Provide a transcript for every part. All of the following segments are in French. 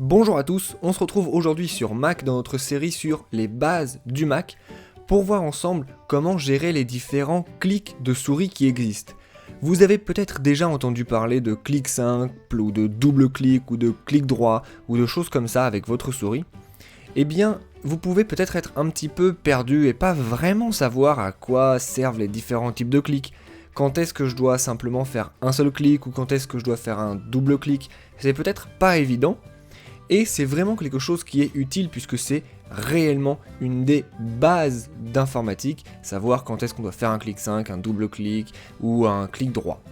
Bonjour à tous, on se retrouve aujourd'hui sur Mac dans notre série sur les bases du Mac pour voir ensemble comment gérer les différents clics de souris qui existent. Vous avez peut-être déjà entendu parler de clic simple ou de double clic ou de clic droit ou de choses comme ça avec votre souris. Eh bien, vous pouvez peut-être être un petit peu perdu et pas vraiment savoir à quoi servent les différents types de clics. Quand est-ce que je dois simplement faire un seul clic ou quand est-ce que je dois faire un double clic, c'est peut-être pas évident. Et c'est vraiment quelque chose qui est utile puisque c'est réellement une des bases d'informatique, savoir quand est-ce qu'on doit faire un clic 5, un double clic ou un clic droit.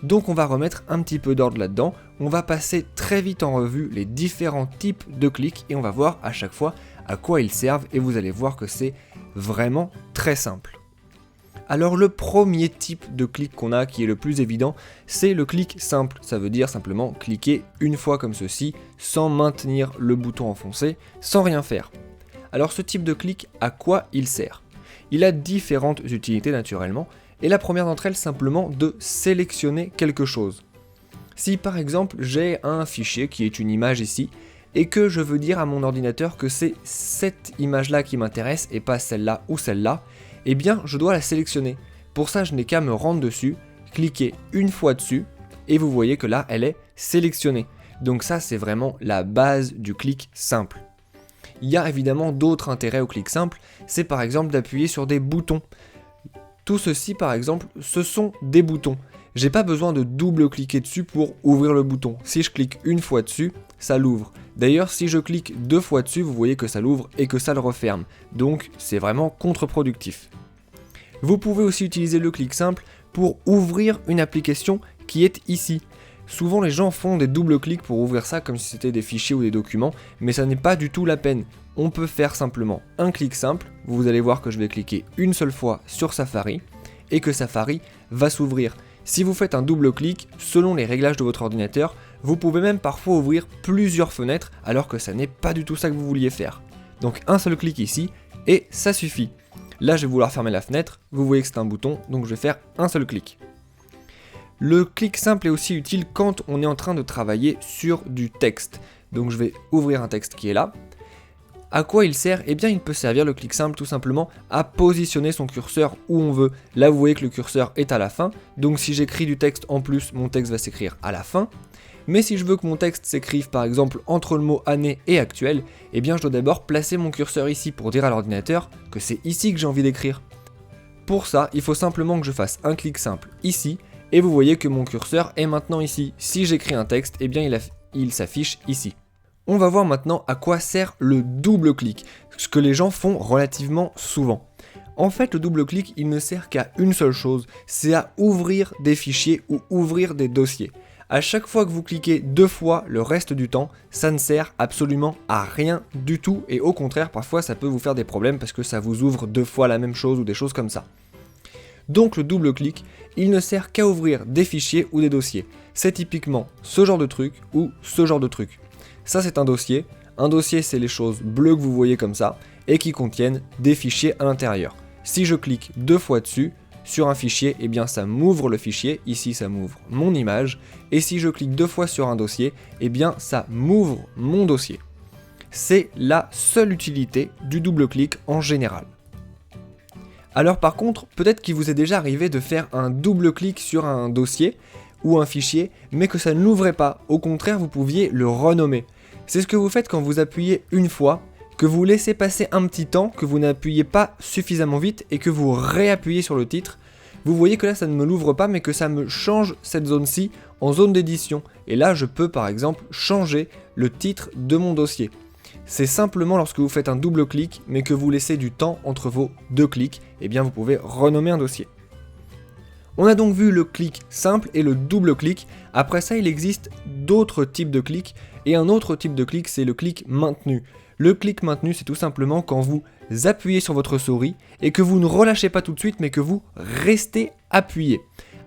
Donc on va remettre un petit peu d'ordre là-dedans, on va passer très vite en revue les différents types de clics et on va voir à chaque fois à quoi ils servent et vous allez voir que c'est vraiment très simple. Alors le premier type de clic qu'on a qui est le plus évident, c'est le clic simple. Ça veut dire simplement cliquer une fois comme ceci, sans maintenir le bouton enfoncé, sans rien faire. Alors ce type de clic, à quoi il sert? Il a différentes utilités naturellement, et la première d'entre elles simplement de sélectionner quelque chose. Si par exemple j'ai un fichier qui est une image ici, et que je veux dire à mon ordinateur que c'est cette image-là qui m'intéresse et pas celle-là ou celle-là, eh bien je dois la sélectionner. Pour ça je n'ai qu'à me rendre dessus, cliquer une fois dessus, et vous voyez que là elle est sélectionnée. Donc ça c'est vraiment la base du clic simple. Il y a évidemment d'autres intérêts au clic simple, c'est par exemple d'appuyer sur des boutons. Tout ceci par exemple, ce sont des boutons. J'ai pas besoin de double cliquer dessus pour ouvrir le bouton. Si je clique une fois dessus, ça l'ouvre. D'ailleurs, si je clique deux fois dessus, vous voyez que ça l'ouvre et que ça le referme. Donc, c'est vraiment contre-productif. Vous pouvez aussi utiliser le clic simple pour ouvrir une application qui est ici. Souvent, les gens font des doubles clics pour ouvrir ça comme si c'était des fichiers ou des documents, mais ça n'est pas du tout la peine. On peut faire simplement un clic simple. Vous allez voir que je vais cliquer une seule fois sur Safari et que Safari va s'ouvrir. Si vous faites un double clic, selon les réglages de votre ordinateur, vous pouvez même parfois ouvrir plusieurs fenêtres alors que ça n'est pas du tout ça que vous vouliez faire. Donc un seul clic ici et ça suffit. Là je vais vouloir fermer la fenêtre, vous voyez que c'est un bouton donc je vais faire un seul clic. Le clic simple est aussi utile quand on est en train de travailler sur du texte. Donc je vais ouvrir un texte qui est là. À quoi il sert? Eh bien il peut servir le clic simple tout simplement à positionner son curseur où on veut. Là vous voyez que le curseur est à la fin, donc si j'écris du texte en plus, mon texte va s'écrire à la fin. Mais si je veux que mon texte s'écrive par exemple entre le mot année et actuel, eh bien je dois d'abord placer mon curseur ici pour dire à l'ordinateur que c'est ici que j'ai envie d'écrire. Pour ça, il faut simplement que je fasse un clic simple ici, et vous voyez que mon curseur est maintenant ici. Si j'écris un texte, eh bien il s'affiche ici. On va voir maintenant à quoi sert le double clic, ce que les gens font relativement souvent. En fait, le double clic, il ne sert qu'à une seule chose, c'est à ouvrir des fichiers ou ouvrir des dossiers. À chaque fois que vous cliquez deux fois le reste du temps, ça ne sert absolument à rien du tout et au contraire, parfois ça peut vous faire des problèmes parce que ça vous ouvre deux fois la même chose ou des choses comme ça. Donc le double clic, il ne sert qu'à ouvrir des fichiers ou des dossiers. C'est typiquement ce genre de truc ou ce genre de truc. Ça c'est un dossier. Un dossier c'est les choses bleues que vous voyez comme ça et qui contiennent des fichiers à l'intérieur. Si je clique deux fois dessus sur un fichier, eh bien ça m'ouvre le fichier, ici ça m'ouvre mon image, et si je clique deux fois sur un dossier, eh bien ça m'ouvre mon dossier. C'est la seule utilité du double clic en général. Alors par contre, peut-être qu'il vous est déjà arrivé de faire un double clic sur un dossier ou un fichier, mais que ça ne l'ouvrait pas. Au contraire, vous pouviez le renommer. C'est ce que vous faites quand vous appuyez une fois, que vous laissez passer un petit temps, que vous n'appuyez pas suffisamment vite et que vous réappuyez sur le titre. Vous voyez que là ça ne me l'ouvre pas, mais que ça me change cette zone-ci en zone d'édition. Et là je peux par exemple changer le titre de mon dossier. C'est simplement lorsque vous faites un double clic, mais que vous laissez du temps entre vos deux clics, eh bien vous pouvez renommer un dossier. On a donc vu le clic simple et le double clic. Après ça, il existe d'autres types de clics, et un autre type de clic, c'est le clic maintenu. Le clic maintenu, c'est tout simplement quand vous appuyez sur votre souris et que vous ne relâchez pas tout de suite, mais que vous restez appuyé.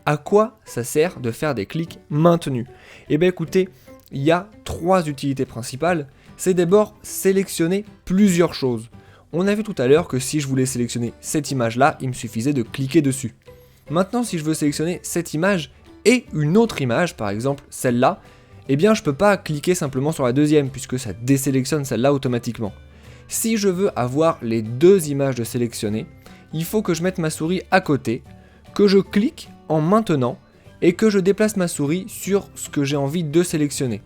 À quoi ça sert de faire des clics maintenus? Eh bien écoutez, il y a trois utilités principales. C'est d'abord sélectionner plusieurs choses. On a vu tout à l'heure que si je voulais sélectionner cette image-là, il me suffisait de cliquer dessus. Maintenant, si je veux sélectionner cette image et une autre image, par exemple celle-là, eh bien je peux pas cliquer simplement sur la deuxième puisque ça désélectionne celle-là automatiquement. Si je veux avoir les deux images de sélectionner, il faut que je mette ma souris à côté, que je clique en maintenant et que je déplace ma souris sur ce que j'ai envie de sélectionner.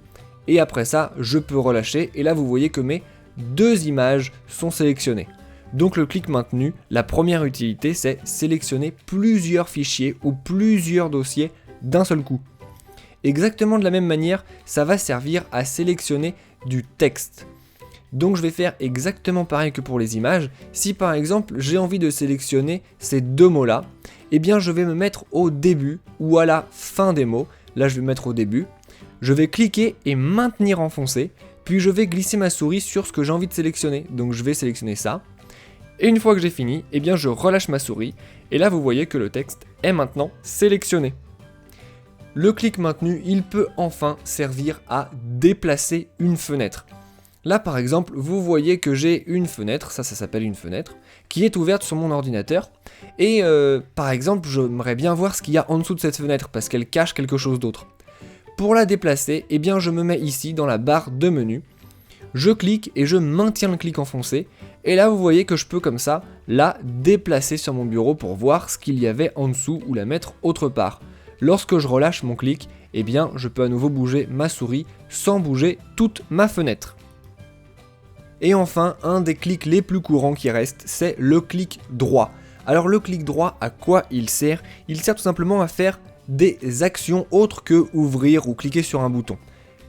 Et après ça, je peux relâcher et là vous voyez que mes deux images sont sélectionnées. Donc le clic maintenu, la première utilité c'est sélectionner plusieurs fichiers ou plusieurs dossiers d'un seul coup. Exactement de la même manière, ça va servir à sélectionner du texte. Donc je vais faire exactement pareil que pour les images. Si par exemple j'ai envie de sélectionner ces deux mots là, eh bien je vais me mettre au début ou à la fin des mots. Là je vais me mettre au début. Je vais cliquer et maintenir enfoncé, puis je vais glisser ma souris sur ce que j'ai envie de sélectionner. Donc je vais sélectionner ça. Et une fois que j'ai fini, eh bien je relâche ma souris. Et là vous voyez que le texte est maintenant sélectionné. Le clic maintenu, il peut enfin servir à déplacer une fenêtre. Là par exemple, vous voyez que j'ai une fenêtre, ça s'appelle une fenêtre, qui est ouverte sur mon ordinateur. Et par exemple, j'aimerais bien voir ce qu'il y a en dessous de cette fenêtre, parce qu'elle cache quelque chose d'autre. Pour la déplacer, eh bien je me mets ici dans la barre de menu, je clique et je maintiens le clic enfoncé, et là vous voyez que je peux comme ça la déplacer sur mon bureau pour voir ce qu'il y avait en dessous ou la mettre autre part. Lorsque je relâche mon clic, eh bien je peux à nouveau bouger ma souris sans bouger toute ma fenêtre. Et enfin, un des clics les plus courants qui reste, c'est le clic droit. Alors le clic droit, à quoi il sert? Il sert tout simplement à faire des actions autres que ouvrir ou cliquer sur un bouton.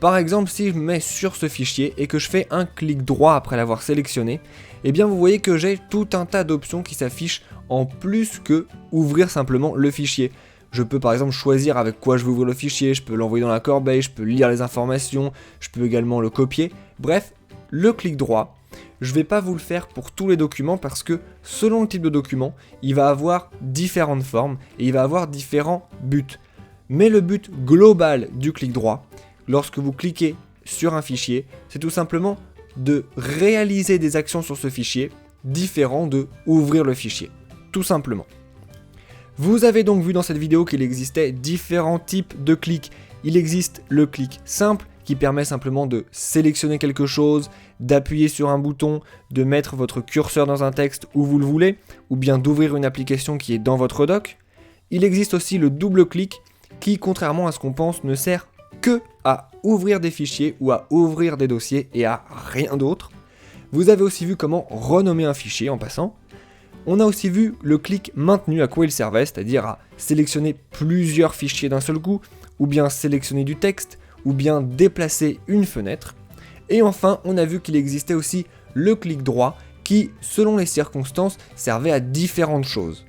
Par exemple, si je me mets sur ce fichier et que je fais un clic droit après l'avoir sélectionné, eh bien vous voyez que j'ai tout un tas d'options qui s'affichent en plus que ouvrir simplement le fichier. Je peux par exemple choisir avec quoi je veux ouvrir le fichier, je peux l'envoyer dans la corbeille, je peux lire les informations, je peux également le copier. Bref, le clic droit, je ne vais pas vous le faire pour tous les documents parce que selon le type de document, il va avoir différentes formes et il va avoir différents buts. Mais le but global du clic droit, lorsque vous cliquez sur un fichier, c'est tout simplement de réaliser des actions sur ce fichier différents de ouvrir le fichier, tout simplement. Vous avez donc vu dans cette vidéo qu'il existait différents types de clics. Il existe le clic simple qui permet simplement de sélectionner quelque chose, d'appuyer sur un bouton, de mettre votre curseur dans un texte où vous le voulez, ou bien d'ouvrir une application qui est dans votre doc. Il existe aussi le double clic qui, contrairement à ce qu'on pense, ne sert que à ouvrir des fichiers ou à ouvrir des dossiers et à rien d'autre. Vous avez aussi vu comment renommer un fichier en passant. On a aussi vu le clic maintenu à quoi il servait, c'est-à-dire à sélectionner plusieurs fichiers d'un seul coup, ou bien sélectionner du texte, ou bien déplacer une fenêtre. Et enfin, on a vu qu'il existait aussi le clic droit qui, selon les circonstances, servait à différentes choses.